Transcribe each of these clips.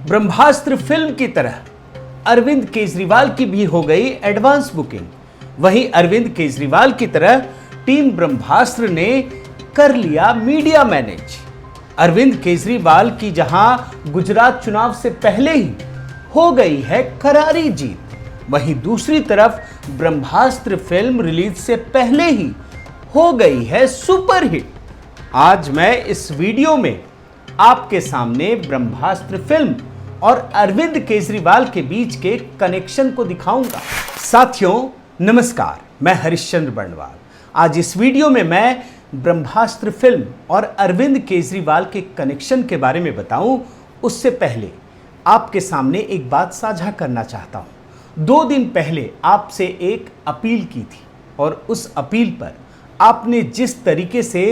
ब्रह्मास्त्र film की तरह अरविंद केजरीवाल की भी हो गई एडवांस बुकिंग। वहीं अरविंद केजरीवाल की तरह टीम ब्रह्मास्त्र ने कर लिया मीडिया मैनेज। अरविंद केजरीवाल की जहां गुजरात चुनाव से पहले ही हो गई है करारी जीत, वहीं दूसरी तरफ ब्रह्मास्त्र फिल्म रिलीज से पहले ही हो गई है सुपरहिट। आज मैं इस वीडियो में आपके सामने ब्रह्मास्त्र फिल्म और अरविंद केजरीवाल के बीच के कनेक्शन को दिखाऊंगा। साथियों नमस्कार, मैं हरिश्चंद्र बर्णवाल। आज इस वीडियो में मैं ब्रह्मास्त्र फिल्म और अरविंद केजरीवाल के कनेक्शन के बारे में बताऊं, उससे पहले आपके सामने एक बात साझा करना चाहता हूं। 2 दिन पहले आपसे एक अपील की थी और उस अपील पर आपने जिस तरीके से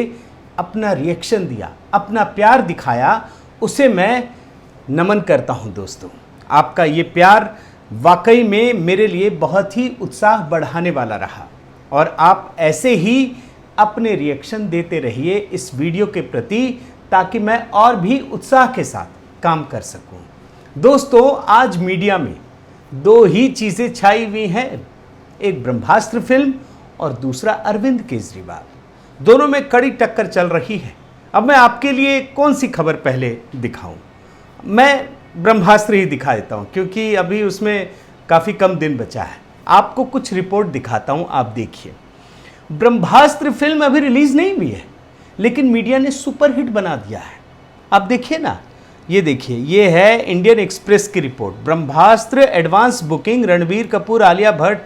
अपना रिएक्शन दिया, अपना प्यार दिखाया, उसे मैं नमन करता हूं दोस्तों। आपका ये प्यार वाकई में मेरे लिए बहुत ही उत्साह बढ़ाने वाला रहा और आप ऐसे ही अपने रिएक्शन देते रहिए इस वीडियो के प्रति, ताकि मैं और भी उत्साह के साथ काम कर सकूं। दोस्तों, आज मीडिया में 2 ही चीज़ें छाई हुई हैं, एक ब्रह्मास्त्र फिल्म और दूसरा अरविंद केजरीवाल। दोनों में कड़ी टक्कर चल रही है। अब मैं आपके लिए कौन सी खबर पहले दिखाऊं? मैं ब्रह्मास्त्र ही दिखा देता हूं, क्योंकि अभी उसमें काफ़ी कम दिन बचा है। आपको कुछ रिपोर्ट दिखाता हूं, आप देखिए। ब्रह्मास्त्र फिल्म अभी रिलीज नहीं हुई है, लेकिन मीडिया ने सुपरहिट बना दिया है। आप देखिए ना, ये देखिए, ये है इंडियन एक्सप्रेस की report. Brahmastra advance booking, Ranbir Kapoor Alia Bhatt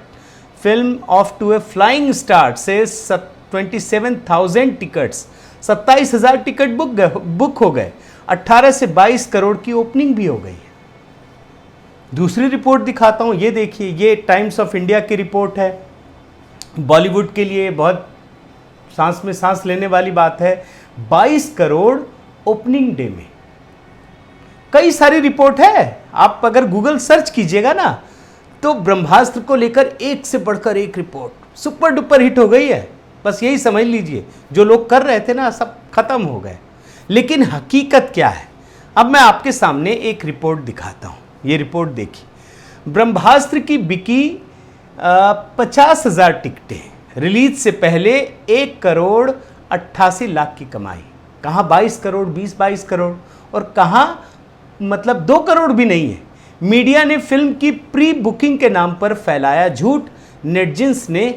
film off to a flying start से 27,000 टिकट्स, 27,000 टिकट बुक हो गए। 18 से 22 करोड़ की ओपनिंग भी हो गई है। दूसरी रिपोर्ट दिखाता हूं, ये देखिए, ये टाइम्स ऑफ इंडिया की रिपोर्ट है। बॉलीवुड के लिए बहुत सांस में सांस लेने वाली बात है। 22 करोड़ ओपनिंग डे में। कई सारी रिपोर्ट है, आप अगर गूगल सर्च कीजिएगा ना, तो ब्रह्मास्त्र को लेकर एक से बढ़कर एक रिपोर्ट सुपर डुपर हिट हो गई है। बस यही समझ लीजिए, जो लोग कर रहे थे ना, सब खत्म हो गए। लेकिन हकीकत क्या है, अब मैं आपके सामने एक रिपोर्ट दिखाता हूं। ये रिपोर्ट देखिए। ब्रह्मास्त्र की बिकी 50,000 टिकटें, रिलीज से पहले 1 करोड़ 88 लाख की कमाई। कहाँ 22 करोड़, 22 करोड़, और कहाँ मतलब 2 करोड़ भी नहीं है। मीडिया ने फिल्म की प्री बुकिंग के नाम पर फैलाया झूठ, नेटिजन्स ने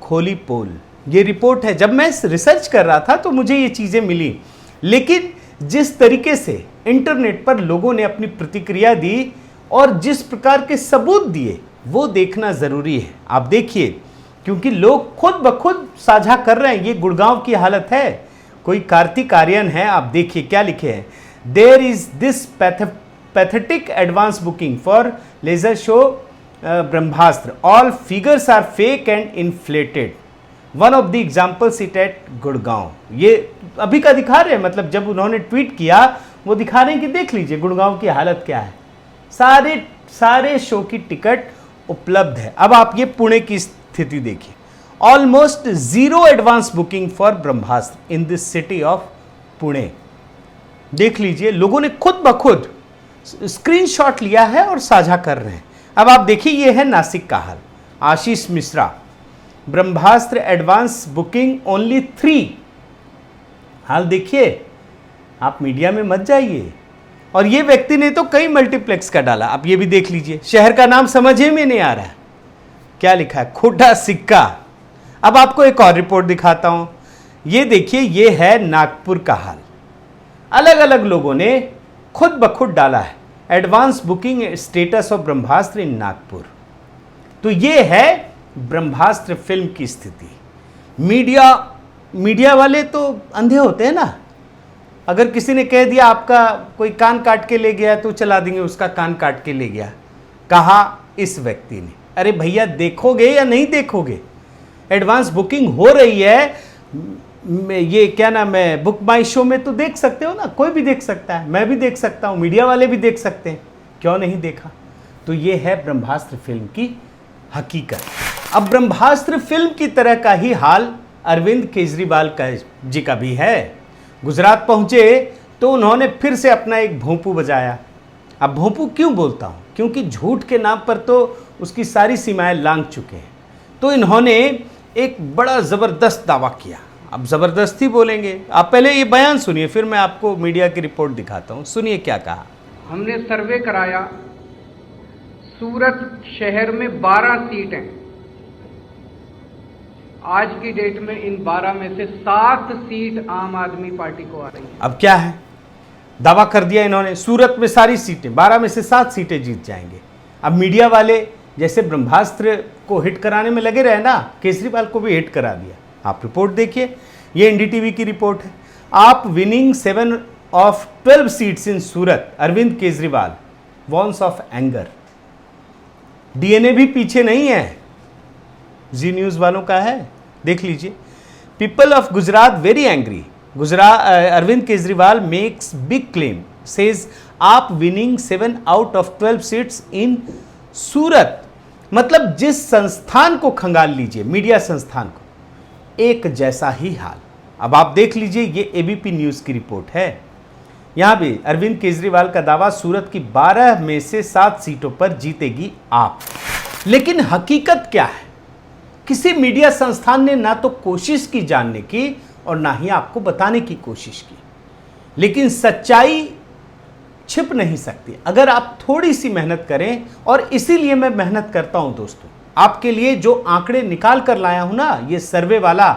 खोली पोल। ये रिपोर्ट है। जब मैं रिसर्च कर रहा था तो मुझे ये चीज़ें मिली, लेकिन जिस तरीके से इंटरनेट पर लोगों ने अपनी प्रतिक्रिया दी और जिस प्रकार के सबूत दिए, वो देखना ज़रूरी है। आप देखिए, क्योंकि लोग खुद ब खुद साझा कर रहे हैं। ये गुड़गांव की हालत है, कोई कार्तिक आर्यन है। आप देखिए क्या लिखे हैं। There is this pathetic advance booking for laser show Brahmastra, all figures are fake and inflated, one of the examples it at Gurgaon. ये अभी का दिखा रहे हैं, मतलब जब उन्होंने ट्वीट किया वो दिखा रहे हैं कि देख लीजिए गुड़गांव की हालत क्या है। सारे शो की टिकट उपलब्ध है। अब आप ये पुणे की स्थिति देखिए। Almost 0 advance booking for Brahmastra in this city of Pune. देख लीजिए, लोगों ने खुद ब खुद स्क्रीनशॉट लिया है और साझा कर रहे हैं। अब आप देखिए, ये है नासिक का हाल। आशीष मिश्रा, ब्रह्मास्त्र एडवांस बुकिंग ओनली 3। हाल देखिए, आप मीडिया में मत जाइए। और ये व्यक्ति ने तो कई मल्टीप्लेक्स का डाला। आप ये भी देख लीजिए, शहर का नाम समझ में नहीं आ रहा है, क्या लिखा है, खोटा सिक्का। अब आपको एक और रिपोर्ट दिखाता हूं। ये देखिए, ये है नागपुर का हाल। अलग अलग लोगों ने खुद ब खुद डाला है एडवांस बुकिंग स्टेटस ऑफ ब्रह्मास्त्र इन नागपुर। तो ये है ब्रह्मास्त्र फिल्म की स्थिति। मीडिया वाले तो अंधे होते हैं ना। अगर किसी ने कह दिया आपका कोई कान काट के ले गया, तो चला देंगे उसका कान काट के ले गया। कहा इस व्यक्ति ने, अरे भैया देखोगे या नहीं देखोगे? एडवांस बुकिंग हो रही है, ये क्या नाम है, बुक माई शो में तो देख सकते हो ना, कोई भी देख सकता है, मैं भी देख सकता हूँ, मीडिया वाले भी देख सकते हैं, क्यों नहीं देखा? तो ये है ब्रह्मास्त्र फिल्म की हकीकत। अब ब्रह्मास्त्र फिल्म की तरह का ही हाल अरविंद केजरीवाल जी का भी है। गुजरात पहुंचे तो उन्होंने फिर से अपना एक भोंपू बजाया अब भोंपू क्यों बोलता हूँ? क्योंकि झूठ के नाम पर तो उसकी सारी सीमाएं लांघ चुके हैं। तो इन्होंने एक बड़ा ज़बरदस्त दावा किया। अब ज़बरदस्ती बोलेंगे, आप पहले ये बयान सुनिए, फिर मैं आपको मीडिया की रिपोर्ट दिखाता हूँ। सुनिए क्या कहा। हमने सर्वे कराया, सूरत शहर में 12 सीटें, आज की डेट में इन 12 में से 7 सीट आम आदमी पार्टी को आ रही है। अब क्या है, दावा कर दिया इन्होंने, सूरत में सारी सीटें, 12 में से 7 सीटें जीत जाएंगे। अब मीडिया वाले जैसे ब्रह्मास्त्र को हिट कराने में लगे रहे ना, केजरीवाल को भी हिट करा दिया। आप रिपोर्ट देखिए, ये एनडीटीवी की रिपोर्ट है। AAP winning 7 of 12 seats in Surat, Arvind Kejriwal warns of anger. DNA भी पीछे नहीं है, जी न्यूज वालों का है, देख लीजिए। People of Gujarat very angry, Arvind Kejriwal makes big claim, says AAP winning 7 out of 12 seats in Surat. मतलब जिस संस्थान को खंगाल लीजिए, मीडिया संस्थान को, एक जैसा ही हाल। अब आप देख लीजिए, ये एबीपी न्यूज की रिपोर्ट है। यहां भी अरविंद केजरीवाल का दावा, सूरत की 12 में से 7 सीटों पर जीतेगी आप। लेकिन हकीकत क्या है? किसी मीडिया संस्थान ने ना तो कोशिश की जानने की और ना ही आपको बताने की कोशिश की। लेकिन सच्चाई छिप नहीं सकती अगर आप थोड़ी सी मेहनत करें, और इसीलिए मैं मेहनत करता हूं दोस्तों। आपके लिए जो आंकड़े निकाल कर लाया हूं ना, ये सर्वे वाला,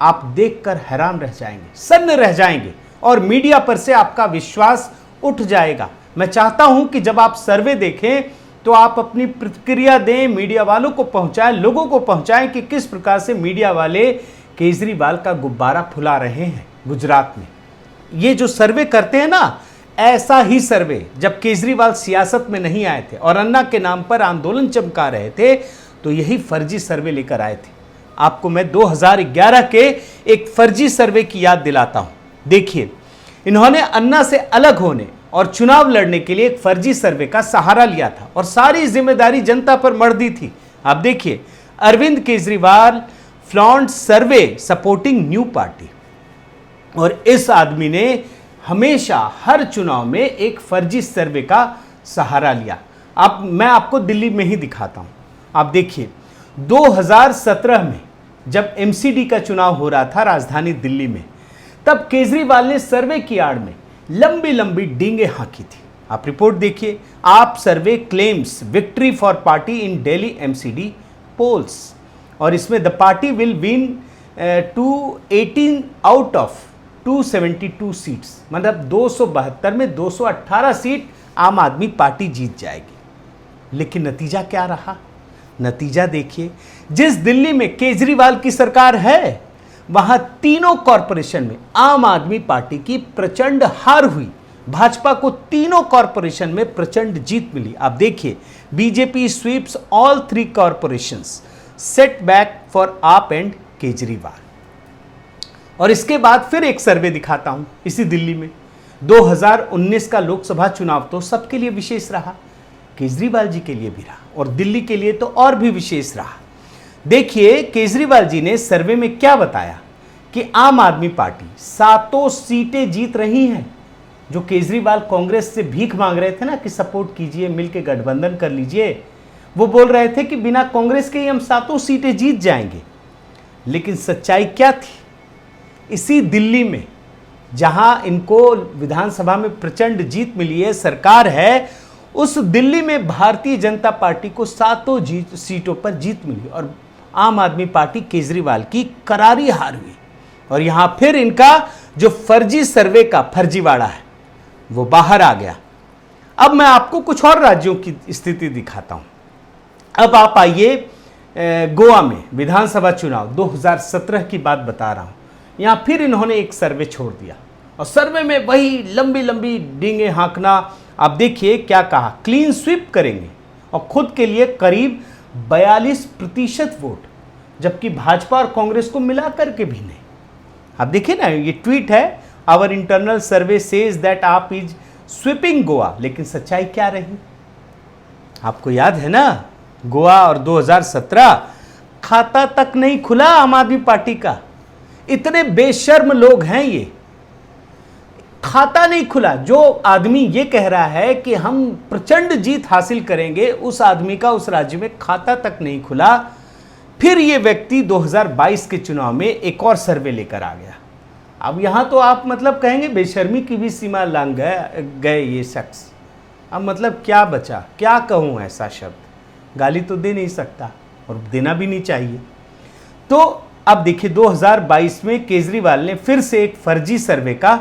आप देखकर हैरान रह जाएंगे, सन्न रह जाएंगे, और मीडिया पर से आपका विश्वास उठ जाएगा। मैं चाहता हूं कि जब आप सर्वे देखें तो आप अपनी प्रतिक्रिया दें, मीडिया वालों को पहुंचाएं, लोगों को पहुंचाएं कि किस प्रकार से मीडिया वाले केजरीवाल का गुब्बारा फुला रहे हैं गुजरात में। ये जो सर्वे करते हैं ना, ऐसा ही सर्वे जब केजरीवाल सियासत में नहीं आए थे और अन्ना के नाम पर आंदोलन चमका रहे थे, तो यही फर्जी सर्वे लेकर आए थे। आपको मैं 2011 के एक फर्जी सर्वे की याद दिलाता हूं। देखिए, इन्होंने अन्ना से अलग होने और चुनाव लड़ने के लिए एक फर्जी सर्वे का सहारा लिया था और सारी जिम्मेदारी जनता पर मढ़ दी थी। आप देखिए, अरविंद केजरीवाल फ्लॉन्ट सर्वे सपोर्टिंग न्यू पार्टी, और इस आदमी ने हमेशा हर चुनाव में एक फर्जी सर्वे का सहारा लिया। अब मैं आपको दिल्ली में ही दिखाता हूं। आप देखिए, 2017 में जब एमसीडी का चुनाव हो रहा था राजधानी दिल्ली में, तब केजरीवाल ने सर्वे की आड़ में लंबी लंबी डींगे हाँकी थी। आप रिपोर्ट देखिए। AAP survey claims victory for party in Delhi MCD polls, और इसमें the party will win 218 out of 272 seats, मतलब 272 में 218 सीट आम आदमी पार्टी जीत जाएगी। लेकिन नतीजा क्या रहा? नतीजा देखिए, जिस दिल्ली में केजरीवाल की सरकार है, वहां तीनों कॉरपोरेशन में आम आदमी पार्टी की प्रचंड हार हुई। भाजपा को तीनों कॉरपोरेशन में प्रचंड जीत मिली। आप देखिए, BJP sweeps all 3 corporations, set back for आप एंड केजरीवाल। और इसके बाद फिर एक सर्वे दिखाता हूं इसी दिल्ली में। 2019 का लोकसभा चुनाव तो सबके लिए विशेष रहा, केजरीवाल जी के लिए भी रहा, और दिल्ली के लिए तो और भी विशेष रहा। देखिए, केजरीवाल जी ने सर्वे में क्या बताया कि आम आदमी पार्टी 7 सीटें जीत रही हैं। जो केजरीवाल कांग्रेस से भीख मांग रहे थे ना कि सपोर्ट कीजिए, मिलके गठबंधन कर लीजिए, वो बोल रहे थे कि बिना कांग्रेस के ही हम 7 सीटें जीत जाएंगे। लेकिन सच्चाई क्या थी? इसी दिल्ली में जहां इनको विधानसभा में प्रचंड जीत मिली है, सरकार है, उस दिल्ली में भारतीय जनता पार्टी को 7 सीटों पर जीत मिली और आम आदमी पार्टी केजरीवाल की करारी हार हुई। और यहां फिर इनका जो फर्जी सर्वे का फर्जीवाड़ा है वो बाहर आ गया। अब मैं आपको कुछ और राज्यों की स्थिति दिखाता हूं। अब आप आइए गोवा में विधानसभा चुनाव 2017 की बात बता रहा हूं। यहां फिर इन्होंने एक सर्वे छोड़ दिया और सर्वे में वही लंबी लंबी डींगे हाँकना। आप देखिए क्या कहा, क्लीन स्वीप करेंगे और खुद के लिए करीब 42% वोट, जबकि भाजपा और कांग्रेस को मिला करके भी नहीं। आप देखिए ना, ये ट्वीट है, our internal survey says that AAP is sweeping Goa. लेकिन सच्चाई क्या रही? आपको याद है ना, गोवा और 2017 खाता तक नहीं खुला आम आदमी पार्टी का। इतने बेशर्म लोग हैं ये। खाता नहीं खुला। जो आदमी ये कह रहा है कि हम प्रचंड जीत हासिल करेंगे, उस आदमी का उस राज्य में खाता तक नहीं खुला। फिर ये व्यक्ति 2022 के चुनाव में एक और सर्वे लेकर आ गया। अब यहां तो आप मतलब कहेंगे बेशर्मी की भी सीमा लांघ गए ये शख्स। अब मतलब क्या बचा, क्या कहूं ऐसा शब्द, गाली तो दे नहीं सकता और देना भी नहीं चाहिए। तो अब देखिए 2022 में केजरीवाल ने फिर से एक फर्जी सर्वे का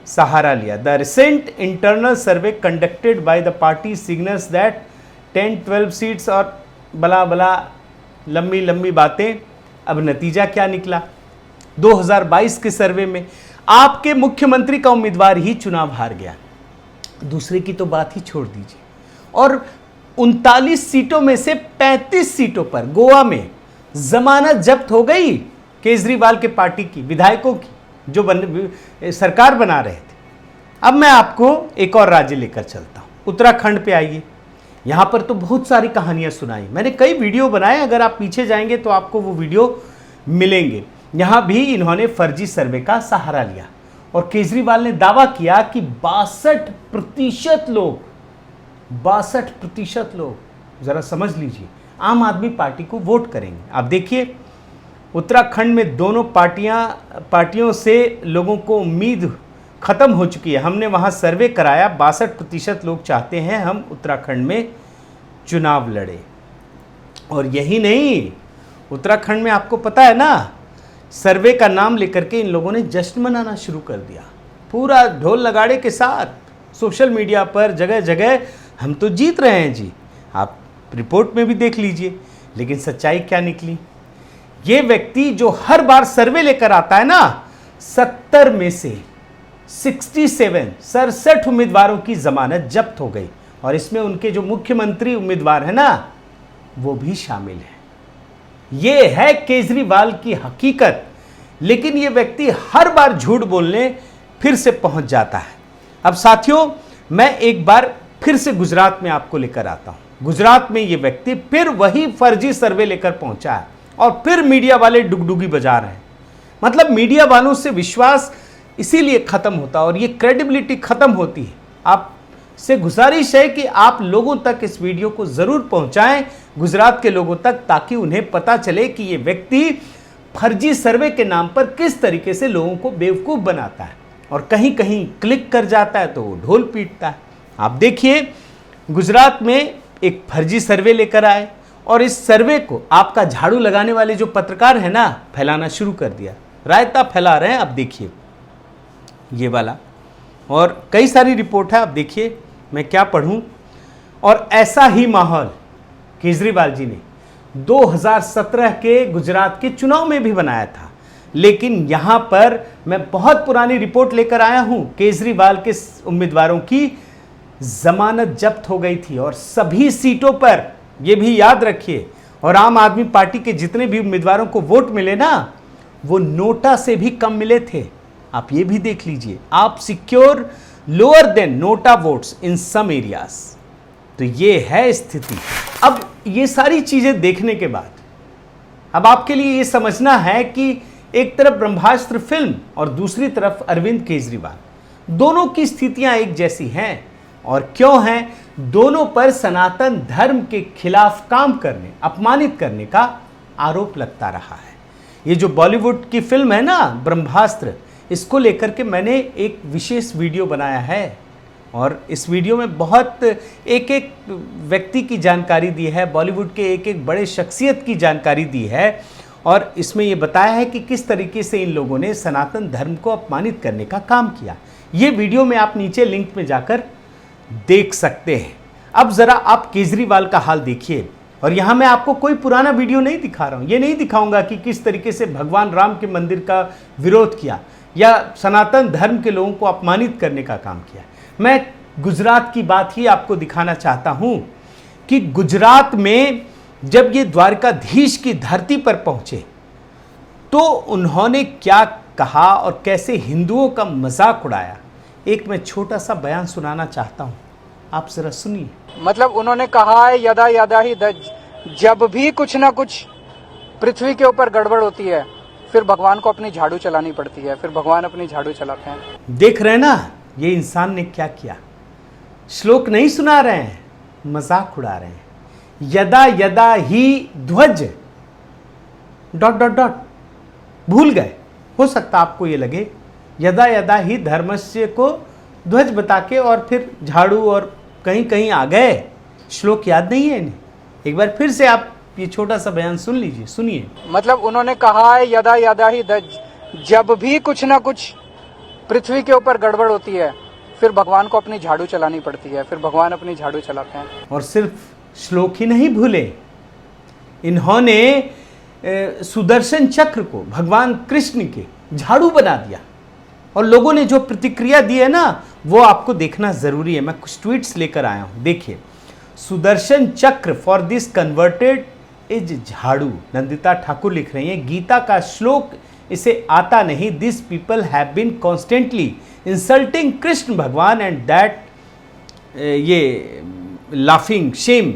सहारा लिया। The recent internal survey conducted by the party signals that 10-12 seats और बला बला लंबी लंबी बातें। अब नतीजा क्या निकला? 2022 के सर्वे में आपके मुख्यमंत्री का उम्मीदवार ही चुनाव हार गया। दूसरे की तो बात ही छोड़ दीजिए। और 39 सीटों में से 35 सीटों पर गोवा में जमानत जब्त हो गई केजरीवाल के पार्टी की विधायकों की, जो सरकार बना रहे थे। अब मैं आपको एक और राज्य लेकर चलता हूं, उत्तराखंड पे आइए। यहां पर तो बहुत सारी कहानियां सुनाई, मैंने कई वीडियो बनाए, अगर आप पीछे जाएंगे तो आपको वो वीडियो मिलेंगे। यहां भी इन्होंने फर्जी सर्वे का सहारा लिया और केजरीवाल ने दावा किया कि 62% लोग, जरा समझ लीजिए, आम आदमी पार्टी को वोट करेंगे। आप देखिए उत्तराखंड में दोनों पार्टियों से लोगों को उम्मीद खत्म हो चुकी है। हमने वहां सर्वे कराया, 62% लोग चाहते हैं हम उत्तराखंड में चुनाव लड़े। और यही नहीं, उत्तराखंड में आपको पता है ना, सर्वे का नाम लेकर के इन लोगों ने जश्न मनाना शुरू कर दिया, पूरा ढोल नगाड़े के साथ सोशल मीडिया पर जगह जगह हम तो जीत रहे हैं जी। आप रिपोर्ट में भी देख लीजिए। लेकिन सच्चाई क्या निकली? ये व्यक्ति जो हर बार सर्वे लेकर आता है ना, 70 में से 67 उम्मीदवारों की जमानत जब्त हो गई और इसमें उनके जो मुख्यमंत्री उम्मीदवार है ना, वो भी शामिल है। ये है केजरीवाल की हकीकत। लेकिन ये व्यक्ति हर बार झूठ बोलने फिर से पहुंच जाता है। अब साथियों, मैं एक बार फिर से गुजरात में आपको लेकर आता हूं। गुजरात में ये व्यक्ति फिर वही फर्जी सर्वे लेकर पहुंचा है और फिर मीडिया वाले डुगडुगी बजा रहे हैं। मतलब मीडिया वालों से विश्वास इसीलिए खत्म होता है और ये क्रेडिबिलिटी खत्म होती है। आपसे गुजारिश है कि आप लोगों तक इस वीडियो को जरूर पहुंचाएं, गुजरात के लोगों तक, ताकि उन्हें पता चले कि ये व्यक्ति फर्जी सर्वे के नाम पर किस तरीके से लोगों को बेवकूफ बनाता है और कहीं कहीं क्लिक कर जाता है तो वो ढोल पीटता है। आप देखिए गुजरात में एक फर्जी सर्वे लेकर आए और इस सर्वे को आपका झाड़ू लगाने वाले जो पत्रकार है ना, फैलाना शुरू कर दिया, रायता फैला रहे हैं। आप देखिए ये वाला, और कई सारी रिपोर्ट है, आप देखिए मैं क्या पढ़ूं। और ऐसा ही माहौल केजरीवाल जी ने 2017 के गुजरात के चुनाव में भी बनाया था। लेकिन यहां पर मैं बहुत पुरानी रिपोर्ट लेकर आया हूं, केजरीवाल के उम्मीदवारों की जमानत जब्त हो गई थी और सभी सीटों पर, यह भी याद रखिए, और आम आदमी पार्टी के जितने भी उम्मीदवारों को वोट मिले ना, वो नोटा से भी कम मिले थे। आप ये भी देख लीजिए, AAP secure lower than NOTA votes in some areas. तो ये है स्थिति। अब ये सारी चीजें देखने के बाद अब आपके लिए ये समझना है कि एक तरफ ब्रह्मास्त्र फिल्म और दूसरी तरफ अरविंद केजरीवाल, दोनों की स्थितियां एक जैसी हैं। और क्यों हैं? दोनों पर सनातन धर्म के खिलाफ काम करने, अपमानित करने का आरोप लगता रहा है। ये जो बॉलीवुड की फिल्म है ना ब्रह्मास्त्र, इसको लेकर के मैंने एक विशेष वीडियो बनाया है और इस वीडियो में बहुत एक एक व्यक्ति की जानकारी दी है, बॉलीवुड के एक एक बड़े शख्सियत की जानकारी दी है और इसमें ये बताया है कि किस तरीके से इन लोगों ने सनातन धर्म को अपमानित करने का काम किया। ये वीडियो में आप नीचे लिंक में जाकर देख सकते हैं। अब ज़रा आप केजरीवाल का हाल देखिए। और यहाँ मैं आपको कोई पुराना वीडियो नहीं दिखा रहा हूँ, ये नहीं दिखाऊंगा कि किस तरीके से भगवान राम के मंदिर का विरोध किया या सनातन धर्म के लोगों को अपमानित करने का काम किया। मैं गुजरात की बात ही आपको दिखाना चाहता हूँ कि गुजरात में जब ये द्वारकाधीश की धरती पर पहुँचे तो उन्होंने क्या कहा और कैसे हिंदुओं का मजाक उड़ाया, एक मैं छोटा सा बयान सुनाना चाहता हूँ, आप जरा सुनिए। मतलब उन्होंने कहा है यदा यदा ही जब भी कुछ ना कुछ पृथ्वी के ऊपर गड़बड़ होती है फिर भगवान को अपनी झाड़ू चलानी पड़ती है, फिर भगवान अपनी झाड़ू चलाते हैं। देख रहे हैं ना ये इंसान ने क्या किया। श्लोक नहीं सुना रहे हैं, मजाक उड़ा रहे हैं। यदा यदा ही ध्वज डॉट डॉट डॉट भूल गए। हो सकता आपको ये लगे यदा यदा ही धर्मस्य को ध्वज बता के और फिर झाड़ू और कहीं कहीं आ गए। श्लोक याद नहीं है इन्हें। एक बार फिर से आप ये छोटा सा बयान सुन लीजिए, सुनिए। मतलब उन्होंने कहा है यदा यदा ही जब भी कुछ ना कुछ पृथ्वी के ऊपर गड़बड़ होती है, फिर भगवान को अपनी झाड़ू चलानी पड़ती है, फिर भगवान अपनी झाड़ू चलाते हैं। और सिर्फ श्लोक ही नहीं भूले, इन्होंने सुदर्शन चक्र को भगवान कृष्ण के झाड़ू बना दिया। और लोगों ने जो प्रतिक्रिया दी है ना, वो आपको देखना जरूरी है। मैं कुछ ट्वीट्स लेकर आया हूं, देखिए। सुदर्शन चक्र फॉर दिस कन्वर्टेड इज झाड़ू, नंदिता ठाकुर लिख रही हैं। गीता का श्लोक इसे आता नहीं। This people have been constantly insulting Krishna Bhagwan and that ये लाफिंग शेम,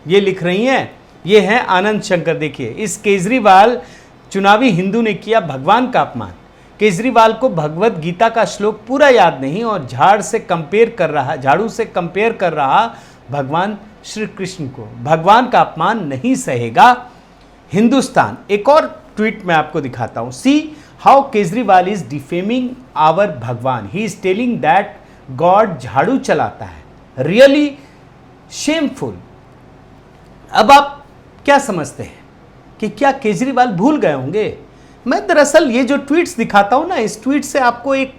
ये लिख रही हैं। ये हैं आनंद शंकर। देखिए, इस केजरीवाल चुनावी हिंदू ने किया भगवान का अपमान। केजरीवाल को भगवत गीता का श्लोक पूरा याद नहीं और झाड़ू से कंपेयर कर रहा भगवान श्री कृष्ण को। भगवान का अपमान नहीं सहेगा हिंदुस्तान। एक और ट्वीट मैं आपको दिखाता हूं। See how Kejriwal is defaming our Bhagwan. He is telling that God झाड़ू चलाता है। Really shameful. अब आप क्या समझते हैं कि क्या केजरीवाल भूल गए होंगे? मैं दरअसल ये जो ट्वीट्स दिखाता हूं ना, इस ट्वीट से आपको एक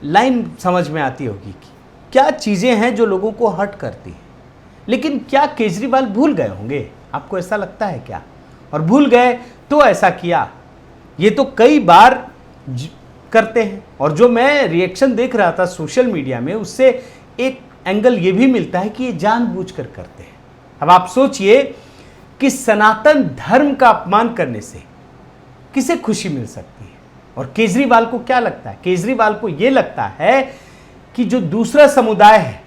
लाइन समझ में आती होगी कि क्या चीजें हैं जो लोगों को हर्ट करती हैं। लेकिन क्या केजरीवाल भूल गए होंगे? आपको ऐसा लगता है क्या? और भूल गए तो ऐसा किया, ये तो कई बार करते हैं। और जो मैं रिएक्शन देख रहा था सोशल मीडिया में, उससे एक एंगल ये भी मिलता है कि ये जानबूझकर करते हैं। अब आप सोचिए कि सनातन धर्म का अपमान करने से किसे खुशी मिल सकती है? और केजरीवाल को क्या लगता है? केजरीवाल को यह लगता है कि जो दूसरा समुदाय है,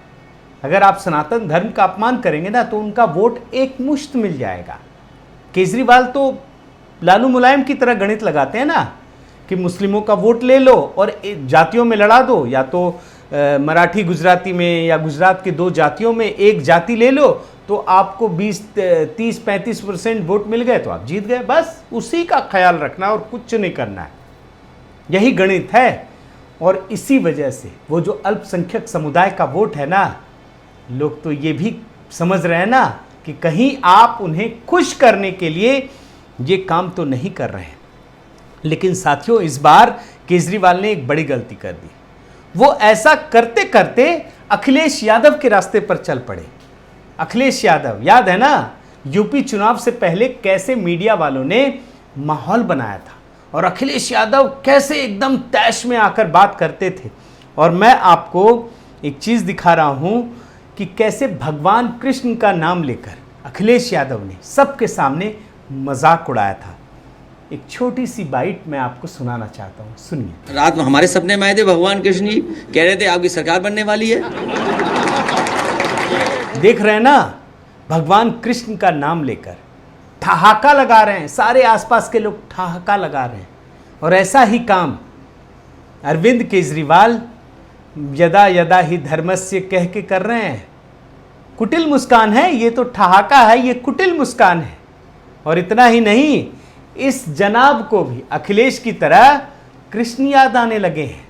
अगर आप सनातन धर्म का अपमान करेंगे ना, तो उनका वोट एक मुश्त मिल जाएगा। केजरीवाल तो लालू मुलायम की तरह गणित लगाते हैं ना कि मुस्लिमों का वोट ले लो और जातियों में लड़ा दो, या तो मराठी गुजराती में या गुजरात के दो जातियों में एक जाति ले लो, तो आपको 20-30-35% वोट मिल गए तो आप जीत गए। बस उसी का ख्याल रखना और कुछ नहीं करना है। यही गणित है। और इसी वजह से वो जो अल्पसंख्यक समुदाय का वोट है ना, लोग तो ये भी समझ रहे हैं ना कि कहीं आप उन्हें खुश करने के लिए ये काम तो नहीं कर रहे हैं। लेकिन साथियों, इस बार केजरीवाल ने एक बड़ी गलती कर दी। वो ऐसा करते करते अखिलेश यादव के रास्ते पर चल पड़े। अखिलेश यादव, याद है ना यूपी चुनाव से पहले कैसे मीडिया वालों ने माहौल बनाया था और अखिलेश यादव कैसे एकदम तैश में आकर बात करते थे। और मैं आपको एक चीज़ दिखा रहा हूं कि कैसे भगवान कृष्ण का नाम लेकर अखिलेश यादव ने सबके सामने मजाक उड़ाया था। एक छोटी सी बाइट मैं आपको सुनाना चाहता हूँ, सुनिए। रात में हमारे सपने में आए थे भगवान कृष्ण जी, कह रहे थे आपकी सरकार बनने वाली है। देख रहे हैं ना, भगवान कृष्ण का नाम लेकर ठहाका लगा रहे हैं। सारे आसपास के लोग ठहाका लगा रहे हैं। और ऐसा ही काम अरविंद केजरीवाल यदा यदा ही धर्मस्य कह के कर रहे हैं। कुटिल मुस्कान है ये, तो ठहाका है, ये कुटिल मुस्कान है। और इतना ही नहीं, इस जनाब को भी अखिलेश की तरह कृष्ण याद आने लगे हैं।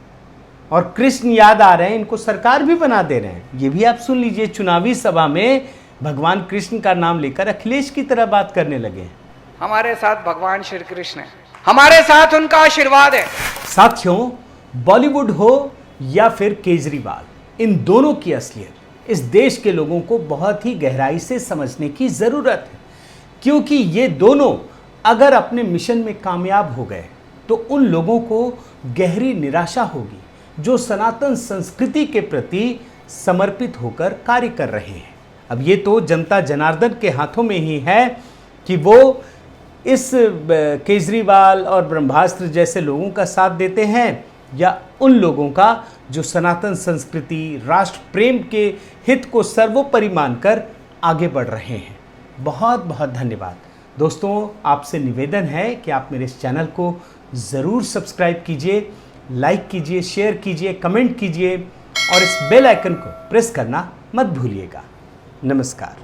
और कृष्ण याद आ रहे हैं, इनको सरकार भी बना दे रहे हैं। ये भी आप सुन लीजिए, चुनावी सभा में भगवान कृष्ण का नाम लेकर अखिलेश की तरह बात करने लगे हैं। हमारे साथ भगवान श्री कृष्ण है, हमारे साथ उनका आशीर्वाद है। साथियों, बॉलीवुड हो या फिर केजरीवाल, इन दोनों की असलियत इस देश के लोगों को बहुत ही गहराई से समझने की जरूरत है। क्योंकि ये दोनों अगर अपने मिशन में कामयाब हो गए तो उन लोगों को गहरी निराशा होगी जो सनातन संस्कृति के प्रति समर्पित होकर कार्य कर रहे हैं। अब ये तो जनता जनार्दन के हाथों में ही है कि वो इस केजरीवाल और ब्रह्मास्त्र जैसे लोगों का साथ देते हैं या उन लोगों का जो सनातन संस्कृति, राष्ट्र प्रेम के हित को सर्वोपरि मानकर आगे बढ़ रहे हैं। बहुत बहुत धन्यवाद। दोस्तों, आपसे निवेदन है कि आप मेरे इस चैनल को ज़रूर सब्सक्राइब कीजिए, लाइक कीजिए, शेयर कीजिए, कमेंट कीजिए और इस बेल आइकन को प्रेस करना मत भूलिएगा। नमस्कार।